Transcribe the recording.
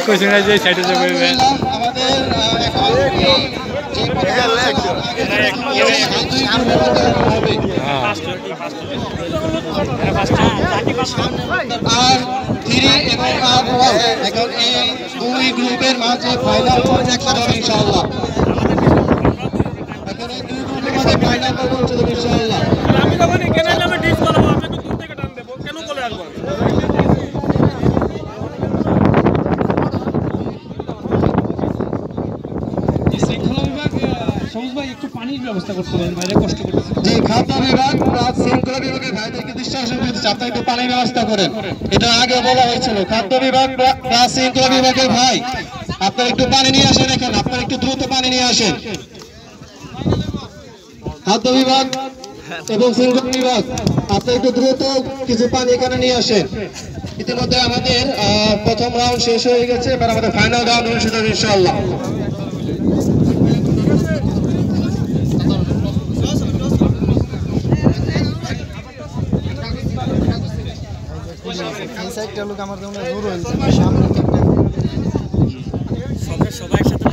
কোচিংয়ে যে সাইডে যাবে আর থ্রি এবং আর ওয়ান এখন এই দুই গ্রুপের মাঝে ফাইনাল পর্যায়ে খেলা হবে ইনশাআল্লাহ। এখন এই দুই গ্রুপের মাঝে ফাইনাল পর্যায়ে চলে যাবে ইনশাআল্লাহ। আমি যখন এখানে নামে ডিস করাবো আপনি তো দূর থেকে টান দেবো কেন বলে আসবো পানির ব্যবস্থা করতে পারেন বাইরে কষ্ট করতেছে জি খাদ্য বিভাগ প্লাস শৃঙ্খলা বিভাগের ভাইদেরকে দৃষ্টি আকর্ষণ করতে চাই আপনারা একটু পানির ব্যবস্থা করেন। এটা আগে বলা হয়েছিল খাদ্য বিভাগ প্লাস শৃঙ্খলা বিভাগের ভাই আপনারা একটু পানি নিয়ে আসেন। এখন আপনারা একটু দ্রুত পানি নিয়ে আসেন। খাদ্য বিভাগ এবং শৃঙ্খলা বিভাগ আপনারা একটু দ্রুত কিছু পানি এখানে নিয়ে আসেন। ইতিমধ্যে আমাদের প্রথম রাউন্ড শেষ হয়ে গেছে, এবার আমাদের ফাইনাল রাউন্ড অনুষ্ঠিত হবে ইনশাআল্লাহ। এই সাইডটা লোক আমার জন্য দূর হয়েছে সামনে সবাই একসাথে